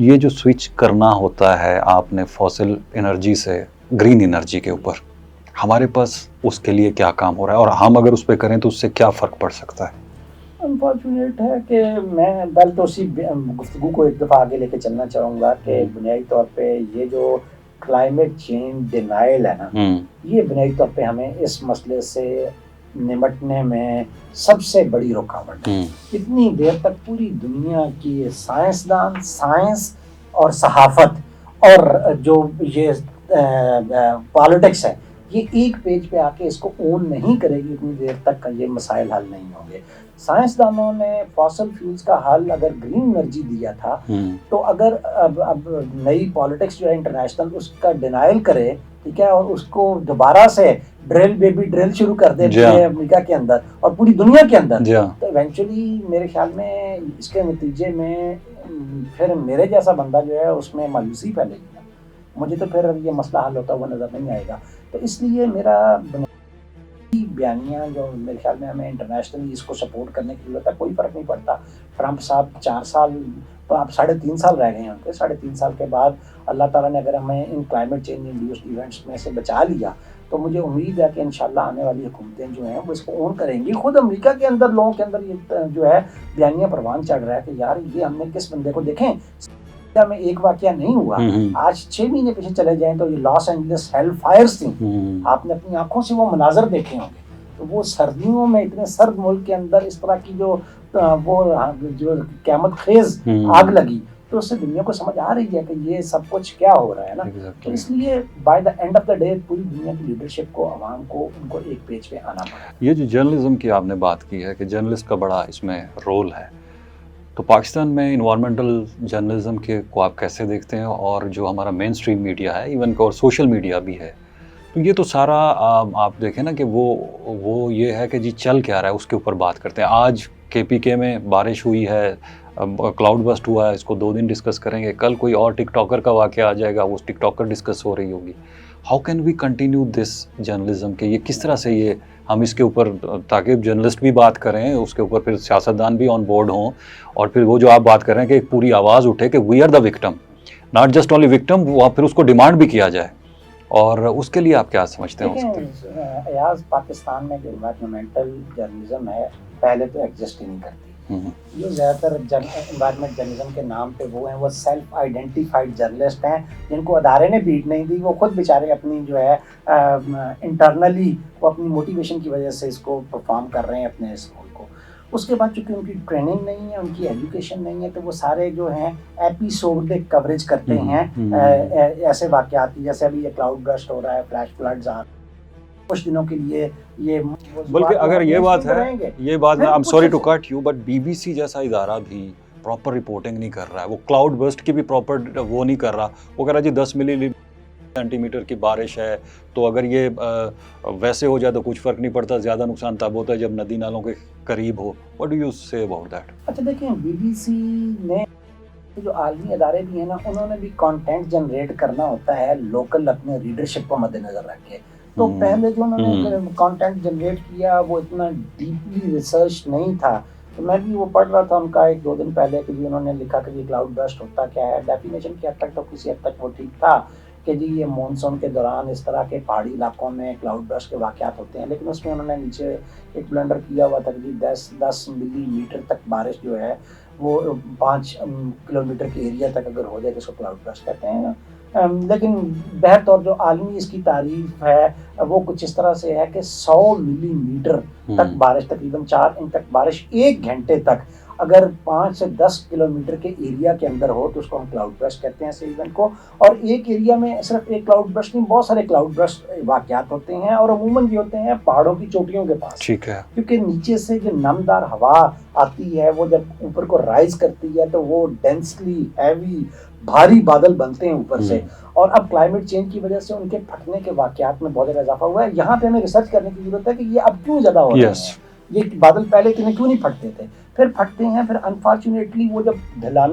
یہ جو سوئچ کرنا ہوتا ہے آپ نے فوسل انرجی سے گرین انرجی کے اوپر، ہمارے پاس اس کے لیے کیا کام ہو رہا ہے، اور ہم اگر اس پہ کریں تو اس سے کیا فرق پڑ سکتا ہے؟ انفارچونیٹ ہے کہ میں پہلے تو اسی گفتگو کو ایک دفعہ آگے لے کے چلنا چاہوں گا کہ بنیادی طور پہ یہ جو کلائمیٹ چینج ڈینائل ہے نا، یہ بنیادی طور پہ ہمیں اس مسئلے سے نمٹنے میں سب سے بڑی رکاوٹ ہے. اتنی دیر تک پوری دنیا کی سائنسدان، سائنس اور صحافت اور جو یہ پالیٹکس ہے، یہ ایک پیج پہ آ کے اس کو اون نہیں کرے گی اتنی دیر تک یہ مسائل حل نہیں ہوں گے. سائنسدانوں نے فاسل فیولز کا حل اگر گرین انرجی دیا تھا، تو اگر اب نئی پالیٹکس جو ہے انٹرنیشنل اس کا ڈینائل کرے، ٹھیک ہے، اور اس کو دوبارہ سے ڈرل بیبی ڈرل شروع کر دے امریکہ کے اندر اور پوری دنیا کے اندر، تو ایونچولی میرے خیال میں اس کے نتیجے میں پھر میرے جیسا بندہ جو ہے اس میں مایوسی پھیلے گی. مجھے تو پھر یہ مسئلہ حل ہوتا ہوا نظر نہیں آئے گا. تو اس لیے میرا بیانیہ جو میرے خیال میں ہمیں انٹرنیشنلی اس کو سپورٹ کرنے کی ضرورت ہے. کوئی فرق نہیں پڑتا ٹرمپ صاحب 4 سال تو آپ 3.5 سال رہ گئے ہیں ان کے. 3.5 سال کے بعد اللہ تعالیٰ نے اگر ہمیں ان کلائمیٹ چینج انڈیوسڈ ایونٹس میں سے بچا لیا تو مجھے امید ہے کہ انشاءاللہ آنے والی حکومتیں جو ہیں وہ اس کو اون کریں گی. خود امریکہ کے اندر لوگوں کے اندر یہ جو ہے بیانیہ پروان چڑھ رہا ہے کہ یار یہ ہم نے کس بندے کو دیکھیں میں ایک واقعہ نہیں ہوا. آج 6 مہینے پیچھے چلے جائیں تو یہ لاس اینجلس ہیل فائرز تھیں. آپ نے اپنی آنکھوں سے وہ مناظر دیکھے ہوں گے. تو وہ سردیوں میں اتنے سرد ملک کے اندر اس طرح کی جو قیامت خیز آگ لگی، تو اس سے دنیا کو سمجھ آ رہی ہے کہ یہ سب کچھ کیا ہو رہا ہے نا. تو اس لیے by the and of the day پوری دنیا کی لیڈرشپ کو، عوام کو، ان کو ایک پیج پہ آنا پڑا. یہ جو جرنلزم کی آپ نے بات کی ہے کہ جرنلسٹ کا بڑا اس میں رول ہے، تو پاکستان میں انوائرمنٹل جرنلزم کو آپ کیسے دیکھتے ہیں؟ اور جو ہمارا مین اسٹریم میڈیا ہے ایون اور سوشل میڈیا بھی ہے، تو یہ تو سارا آپ دیکھیں نا کہ وہ یہ ہے کہ جی چل کیا رہا ہے اس کے اوپر بات کرتے ہیں. آج KPK میں بارش ہوئی ہے، کلاؤڈ بسٹ ہوا ہے، اس کو 2 دن ڈسکس کریں گے. کل کوئی اور ٹک ٹاکر کا واقعہ آ جائے گا، وہ ٹک ٹاکر ڈسکس ہو رہی ہوگی. How can we continue this journalism کہ یہ کس طرح سے یہ ہم اس کے اوپر، تاکہ جرنلسٹ بھی بات کریں اس کے اوپر، پھر سیاستدان بھی آن بورڈ ہوں، اور پھر وہ جو آپ بات کر رہے ہیں کہ ایک پوری آواز اٹھے کہ we are the victim, not just only victim, وہ پھر اس کو ڈیمانڈ بھی کیا جائے. اور اس کے لیے آپ کیا سمجھتے ہیں؟ ایاز پاکستان میں جو انوائرمنٹل جرنلزم ہے پہلے تو ایگزسٹ ہی نہیں کرتی. جو زیادہ تر انوائرمنٹ جرنلزم کے نام پہ وہ ہیں، وہ سیلف آئیڈینٹیفائڈ جرنلسٹ ہیں جن کو ادارے نے بیٹ نہیں دی. وہ خود بیچارے اپنی جو ہے انٹرنلی وہ اپنی موٹیویشن کی وجہ سے اس کو پرفارم کر رہے ہیں اپنے اس رول کو. اس کے بعد چونکہ ان کی ٹریننگ نہیں ہے، ان کی ایجوکیشن نہیں ہے، تو وہ سارے جو ہیں ایپیسوڈک کوریج کرتے ہیں ایسے واقعات کی، جیسے ابھی یہ کلاؤڈ برسٹ ہو رہا ہے، فلیش فلڈز آ رہے ہیں کچھ دنوں کے لیے. یہ بلکہ اگر یہ بات میں I am sorry to cut you, but BBC جیسا ادارہ بھی پراپر رپورٹنگ نہیں کر رہا ہے. وہ کلاؤڈ برسٹ کی بھی پراپر وہ نہیں کر رہا. وہ کہہ رہا جی 10 ملی سینٹی میٹر کی بارش ہے، تو اگر یہ ویسے ہو جائے تو کچھ فرق نہیں پڑتا. زیادہ نقصان تب ہوتا ہے جب ندی نالوں کے قریب ہو. واٹ ڈو یو سے اباؤٹ دیٹ؟ اچھا دیکھیں، BBC نے جو عالمی ادارے بھی ہیں نا، انہوں نے بھی کانٹینٹ جنریٹ کرنا ہوتا ہے لوکل اپنے ریڈرشپ کو مد نظر رکھ کے. تو پہلے جو انہوں نے کانٹینٹ جنریٹ کیا وہ اتنا ڈیپلی ریسرچ نہیں تھا. تو میں بھی وہ پڑھ رہا تھا ان کا 1-2 دن پہلے کہ انہوں نے لکھا کہ یہ کلاؤڈ برسٹ ہوتا کیا ہے. ڈیفینیشن کی حد تک تو کسی حد تک وہ ٹھیک تھا کہ جی یہ مونسون کے دوران اس طرح کے پہاڑی علاقوں میں کلاؤڈ برسٹ کے واقعات ہوتے ہیں. لیکن اس میں انہوں نے نیچے ایک بلنڈر کیا ہوا تھا کہ جی 10 ملی میٹر تک بارش جو ہے وہ 5 کلومیٹر کے ایریا تک اگر ہو جائے تو اس کو کلاؤڈ برسٹ کہتے ہیں. لیکن بہرطور جو عالمی اس کی تعریف ہے وہ کچھ اس طرح سے ہے کہ 100 ملی میٹر تک بارش، تقریباً 4 انچ تک بارش 1 گھنٹے تک اگر 5 سے 10 کلومیٹر کے ایریا کے اندر ہو تو اس کو ہم کلاؤڈ برسٹ کہتے ہیں اس ایونٹ کو. اور ایک ایریا میں صرف ایک کلاؤڈ برسٹ نہیں، بہت سارے کلاؤڈ برسٹ واقعات ہوتے ہیں، اور عموماً یہ ہوتے ہیں پہاڑوں کی چوٹیوں کے پاس. ٹھیک ہے، کیونکہ نیچے سے جو نمدار ہوا آتی ہے وہ جب اوپر کو رائز کرتی ہے تو وہ ڈینسلی ہیوی بھاری بادل بنتے ہیں اوپر سے. اور اب کلائمیٹ چینج کی وجہ سے ان کے پھٹنے کے واقعات میں بہت زیادہ اضافہ ہوا ہے. یہاں پہ ہمیں ریسرچ کرنے کی ضرورت ہے کہ یہ اب کیوں زیادہ ہو رہے ہیں. یہ بادل پہلے کیوں نہیں پھٹتے تھے، پھر پھٹتے ہیں. پھر انفارچونیٹلی وہ جب ڈھلان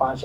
5,